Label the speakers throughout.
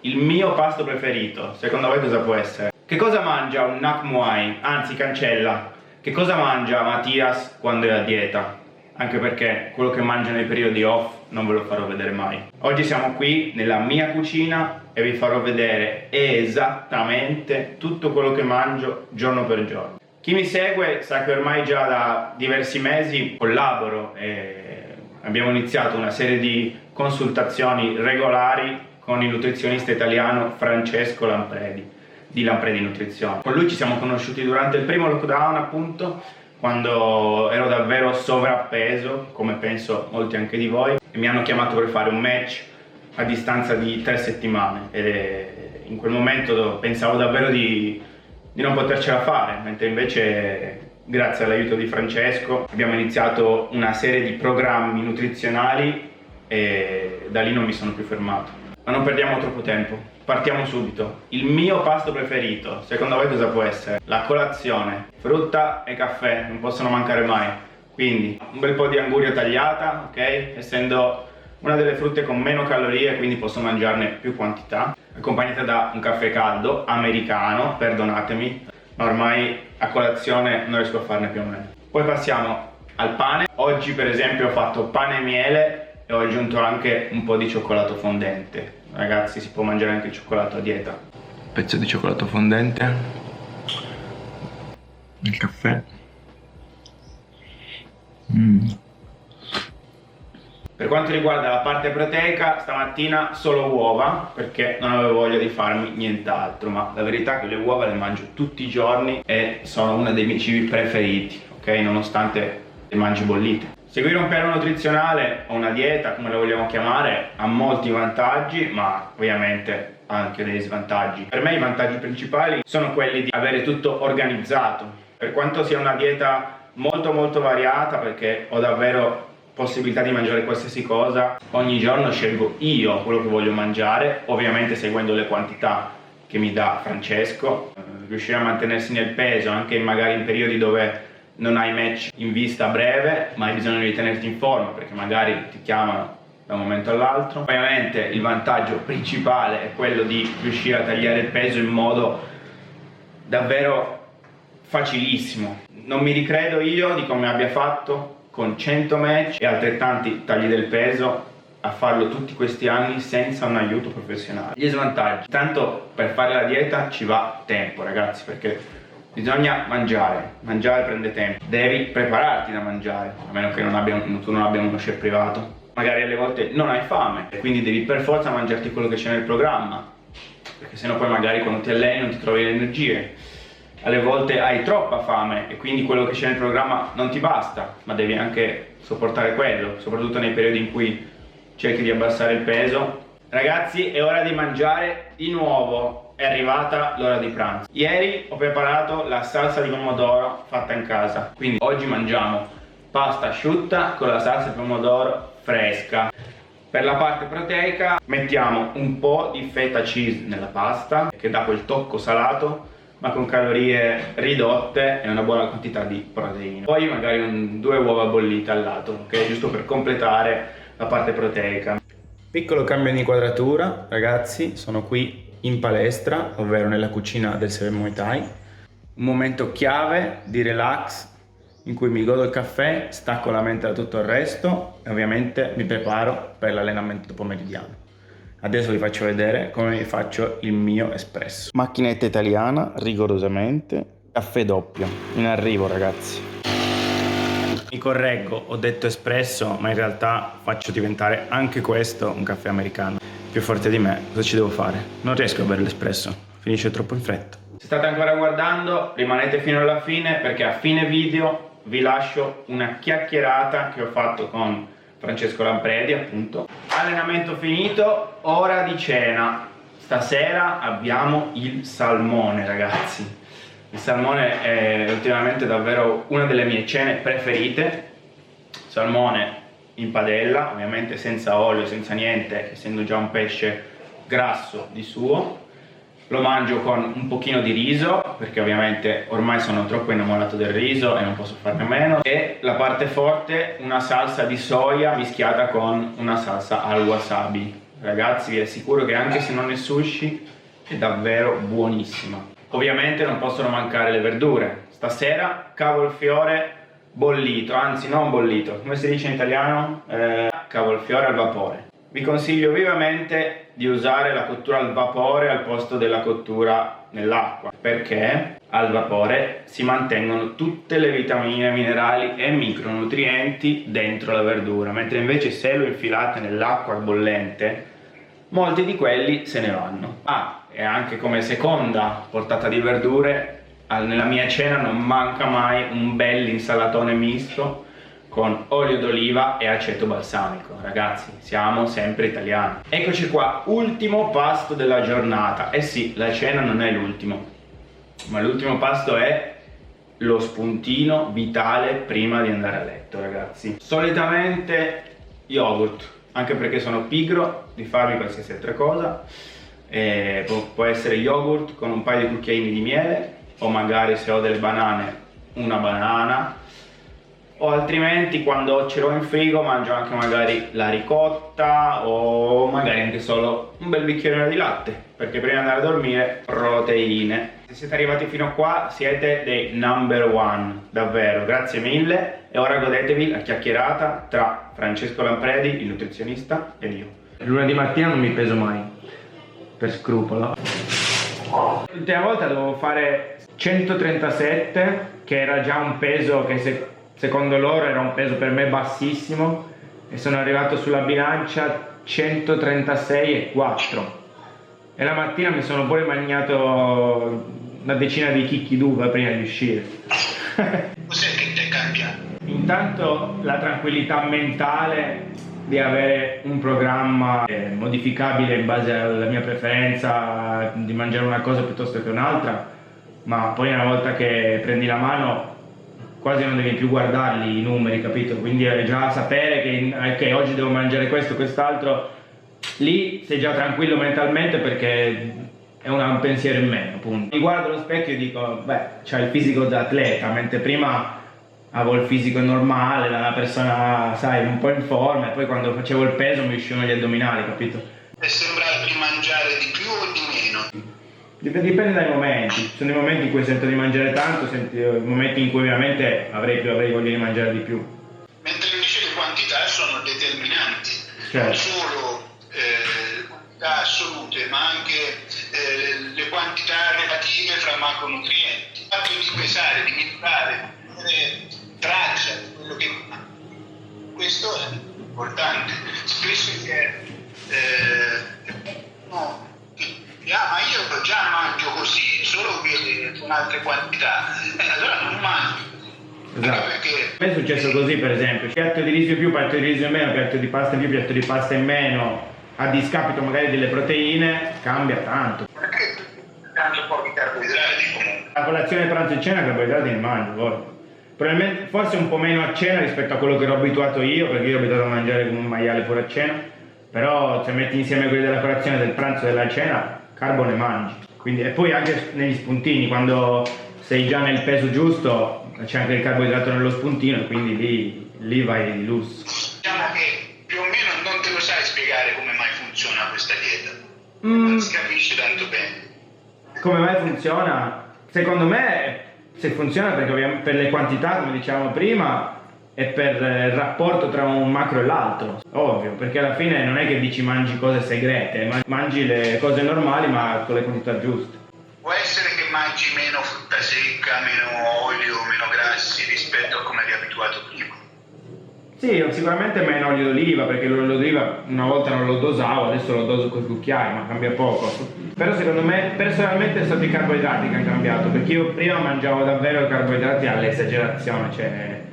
Speaker 1: il mio pasto preferito, secondo voi cosa può essere? Che cosa mangia un Nak Muay? Anzi, cancella. Che cosa mangia Mattias quando è a dieta? Anche perché quello che mangia nei periodi off non ve lo farò vedere mai. Oggi siamo qui nella mia cucina e vi farò vedere esattamente tutto quello che mangio giorno per giorno. Chi mi segue sa che ormai già da diversi mesi collaboro e abbiamo iniziato una serie di consultazioni regolari con il nutrizionista italiano Francesco Lampredi di Lampredi Nutrizione. Con lui ci siamo conosciuti durante il primo lockdown, appunto, quando ero davvero sovrappeso, come penso molti anche di voi, e mi hanno chiamato per fare un match a distanza di 3 settimane e in quel momento pensavo davvero di non potercela fare, mentre invece grazie all'aiuto di Francesco abbiamo iniziato una serie di programmi nutrizionali e da lì non mi sono più fermato. Ma non perdiamo troppo tempo, partiamo subito. Il mio pasto preferito, secondo voi cosa può essere? La colazione, frutta e caffè, non possono mancare mai. Quindi un bel po' di anguria tagliata, ok? Essendo una delle frutte con meno calorie, quindi posso mangiarne più quantità, accompagnata da un caffè caldo, americano, perdonatemi, ma ormai a colazione non riesco a farne più o meno. Poi passiamo al pane. Oggi per esempio ho fatto pane e miele e ho aggiunto anche un po' di cioccolato fondente. Ragazzi, si può mangiare anche il cioccolato a dieta. Pezzo di cioccolato fondente, il caffè. Per quanto riguarda la parte proteica, stamattina solo uova, perché non avevo voglia di farmi nient'altro, ma la verità è che le uova le mangio tutti i giorni e sono uno dei miei cibi preferiti, ok? Nonostante le mangi bollite. Seguire un piano nutrizionale o una dieta, come la vogliamo chiamare, ha molti vantaggi, ma ovviamente ha anche dei svantaggi. Per me i vantaggi principali sono quelli di avere tutto organizzato. Per quanto sia una dieta molto variata, perché ho davvero possibilità di mangiare qualsiasi cosa, ogni giorno scelgo io quello che voglio mangiare, ovviamente seguendo le quantità che mi dà Francesco. Riuscire a mantenersi nel peso anche magari in periodi dove non hai match in vista a breve, ma hai bisogno di tenerti in forma perché magari ti chiamano da un momento all'altro. Ovviamente il vantaggio principale è quello di riuscire a tagliare il peso in modo davvero facilissimo. Non mi ricredo io di come abbia fatto con 100 match e altrettanti tagli del peso a farlo tutti questi anni senza un aiuto professionale. Gli svantaggi: tanto per fare la dieta ci va tempo, ragazzi, perché bisogna mangiare prende tempo, devi prepararti da mangiare, a meno che tu non abbia uno chef privato. Magari alle volte non hai fame e quindi devi per forza mangiarti quello che c'è nel programma, perché sennò poi magari quando ti alleni non ti trovi le energie. Alle volte hai troppa fame e quindi quello che c'è nel programma non ti basta, ma devi anche sopportare quello, soprattutto nei periodi in cui cerchi di abbassare il peso. Ragazzi, è ora di mangiare di nuovo, è arrivata l'ora di pranzo. Ieri ho preparato la salsa di pomodoro fatta in casa, quindi oggi mangiamo pasta asciutta con la salsa di pomodoro fresca. Per la parte proteica mettiamo un po' di feta cheese nella pasta, che dà quel tocco salato ma con calorie ridotte e una buona quantità di proteine. Poi magari 2 uova bollite al lato, ok? Giusto per completare la parte proteica. Piccolo cambio di inquadratura, ragazzi, sono qui in palestra, ovvero nella cucina del Seven Muay Thai. Un momento chiave di relax in cui mi godo il caffè, stacco la mente da tutto il resto e ovviamente mi preparo per l'allenamento pomeridiano. Adesso vi faccio vedere come faccio il mio espresso. Macchinetta italiana, rigorosamente. Caffè doppio. In arrivo, ragazzi. Mi correggo, ho detto espresso, ma in realtà faccio diventare anche questo un caffè americano. Più forte di me, cosa ci devo fare? Non riesco a bere l'espresso, finisce troppo in fretta. Se state ancora guardando, rimanete fino alla fine perché a fine video vi lascio una chiacchierata che ho fatto con Francesco Lampredi, appunto. Allenamento finito, ora di cena. Stasera abbiamo il salmone, ragazzi. Il salmone è ultimamente davvero una delle mie cene preferite. Salmone in padella, ovviamente senza olio, senza niente, essendo già un pesce grasso di suo. Lo mangio con un pochino di riso, perché ovviamente ormai sono troppo innamorato del riso e non posso farne a meno. E la parte forte, una salsa di soia mischiata con una salsa al wasabi. ragazzi, vi assicuro che anche se non è sushi è davvero buonissima. Ovviamente non possono mancare le verdure. Stasera cavolfiore bollito, anzi non bollito, come si dice in italiano? Cavolfiore al vapore. Vi consiglio vivamente di usare la cottura al vapore al posto della cottura nell'acqua, perché al vapore si mantengono tutte le vitamine, minerali e micronutrienti dentro la verdura, mentre invece se lo infilate nell'acqua bollente, molti di quelli se ne vanno. E anche come seconda portata di verdure, nella mia cena non manca mai un bel insalatone misto con olio d'oliva e aceto balsamico. Ragazzi, siamo sempre italiani. Eccoci qua, ultimo pasto della giornata. Eh sì, la cena non è l'ultimo, ma l'ultimo pasto è lo spuntino vitale prima di andare a letto, ragazzi. Solitamente yogurt, anche perché sono pigro di farmi qualsiasi altra cosa. Può essere yogurt con un paio di cucchiaini di miele, o magari se ho delle banane, una banana, o altrimenti quando ce l'ho in frigo mangio anche magari la ricotta o magari anche solo un bel bicchierino di latte, perché prima di andare a dormire proteine. Se siete arrivati fino a qua siete dei number one, davvero, grazie mille, e ora godetevi la chiacchierata tra Francesco Lampredi, il nutrizionista, ed io.
Speaker 2: Lunedì mattina non mi peso mai, per scrupolo. L'ultima volta dovevo fare 137, che era già un peso che secondo loro era un peso per me bassissimo, e sono arrivato sulla bilancia 136,4, e la mattina mi sono pure mangiato una decina di chicchi d'uva prima di uscire.
Speaker 3: Cos'è che ti è cambiato?
Speaker 2: Intanto la tranquillità mentale di avere un programma modificabile in base alla mia preferenza di mangiare una cosa piuttosto che un'altra, ma poi una volta che prendi la mano quasi non devi più guardarli i numeri, capito? Quindi già sapere che oggi devo mangiare questo, quest'altro, lì sei già tranquillo mentalmente perché è un pensiero in meno, appunto. Mi guardo allo specchio e dico, beh, c'ha il fisico da atleta, mentre prima avevo il fisico normale, da una persona, sai, un po' in forma, e poi quando facevo il peso mi uscivano gli addominali, capito?
Speaker 3: E sembrava di mangiare di più o di meno?
Speaker 2: Dipende dai momenti. Ci sono dei momenti in cui sento di mangiare tanto, momenti in cui ovviamente avrei voglia di mangiare di più.
Speaker 3: Mentre invece le quantità sono determinanti,
Speaker 2: Certo.
Speaker 3: non solo le quantità assolute, ma anche le quantità relative fra macronutrienti. Il fatto di pesare, di misurare, di avere traccia di quello che questo è importante. Spesso ma io già mangio così, solo che con altre quantità, allora non mangio.
Speaker 2: Esatto.
Speaker 3: Perché
Speaker 2: A me è successo così, per esempio, piatto di riso in più, piatto di riso in meno, piatto di pasta in più, piatto di pasta in meno, a discapito magari delle proteine, cambia tanto.
Speaker 3: perché tanto pochi carboidrati comunque.
Speaker 2: A colazione, pranzo e cena carboidrati ne mangio, poi. Probabilmente, forse un po' meno a cena rispetto a quello che ero abituato io, perché io ero abituato a mangiare come un maiale pure a cena, però se metti insieme quelli della colazione, del pranzo e della cena, carbo ne mangi. Quindi, e poi anche negli spuntini, quando sei già nel peso giusto, c'è anche il carboidrato nello spuntino, e quindi lì vai di lusso.
Speaker 3: Diciamo che più o meno non te lo sai spiegare come mai funziona questa dieta. Non si capisce tanto bene.
Speaker 2: Come mai funziona? Secondo me se funziona perché ovviamente per le quantità, come dicevamo prima, e per il rapporto tra un macro e l'altro, ovvio, perché alla fine non è che dici mangi cose segrete, mangi le cose normali ma con le quantità giuste.
Speaker 3: Può essere che mangi meno frutta secca, meno olio, meno grassi rispetto a come eri abituato prima.
Speaker 2: Sì, sicuramente meno olio d'oliva, perché l'olio d'oliva una volta non lo dosavo, adesso lo doso con i cucchiai, ma cambia poco. Però secondo me personalmente sono stati i carboidrati che hanno cambiato, perché io prima mangiavo davvero carboidrati all'esagerazione, cioè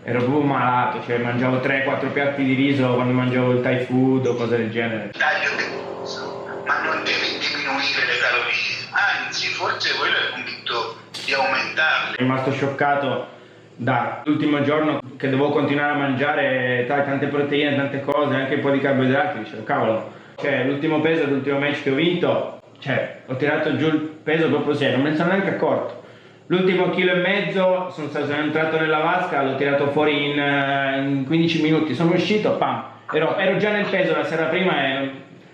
Speaker 2: ero proprio malato, cioè mangiavo 3-4 piatti di riso quando mangiavo il Thai food o cose del genere.
Speaker 3: Taglio di riso, ma non devi diminuire le calorie, anzi forse quello è il punto di aumentarle.
Speaker 2: Sono rimasto scioccato dall'ultimo giorno che dovevo continuare a mangiare tante proteine, tante cose, anche un po' di carboidrati, dicevo cavolo, cioè l'ultimo peso, l'ultimo match che ho vinto, cioè ho tirato giù il peso proprio serio, non me ne sono neanche accorto. L'ultimo chilo e mezzo sono entrato nella vasca, l'ho tirato fuori in 15 minuti, sono uscito, pam, ero già nel peso la sera prima e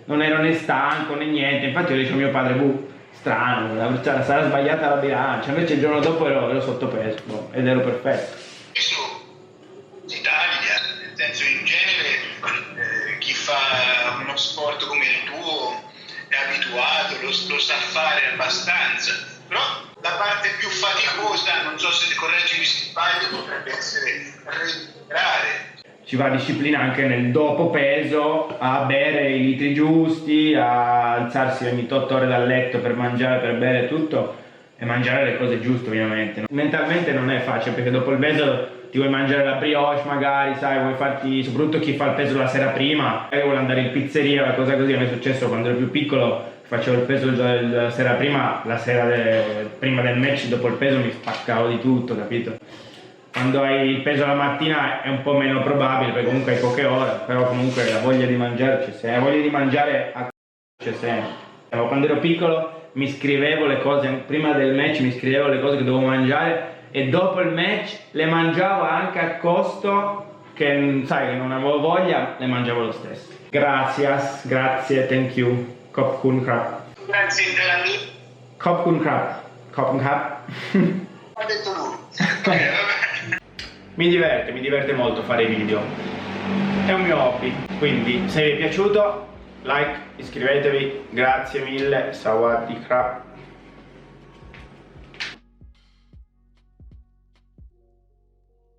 Speaker 2: non ero né stanco né niente. Infatti io dicevo a mio padre, strano, sarà sbagliata la bilancia, invece il giorno dopo ero sottopeso ed ero perfetto.
Speaker 3: Questo l'Italia, nel senso in genere chi fa uno sport come il tuo è abituato, lo sa fare abbastanza, però la parte più faticosa, non so se correggimi se sbaglio, potrebbe essere recuperare.
Speaker 2: Ci va disciplina anche nel dopo peso, a bere i litri giusti, a alzarsi ogni 8 ore dal letto per mangiare, per bere tutto e mangiare le cose giuste ovviamente. Mentalmente non è facile perché dopo il peso ti vuoi mangiare la brioche magari, sai, vuoi farti, soprattutto chi fa il peso la sera prima, vuole andare in pizzeria, una cosa così. A me è successo quando ero più piccolo, facevo il peso la sera prima, prima del match, dopo il peso mi spaccavo di tutto, capito? Quando hai il peso la mattina è un po' meno probabile perché comunque hai poche ore, però comunque la voglia di mangiare c'è sempre, la voglia di mangiare c'è sempre. Quando ero piccolo mi scrivevo le cose, prima del match mi scrivevo le cose che dovevo mangiare e dopo il match le mangiavo anche a costo che, sai, che non avevo voglia, le mangiavo lo stesso. Grazie, thank you. Kop kun krap.
Speaker 3: Grazie a te.
Speaker 2: Kop kun krap.
Speaker 3: Ha detto lui.
Speaker 1: Mi diverte molto fare i video, è un mio hobby, quindi se vi è piaciuto like, iscrivetevi, grazie mille, sawadee krap.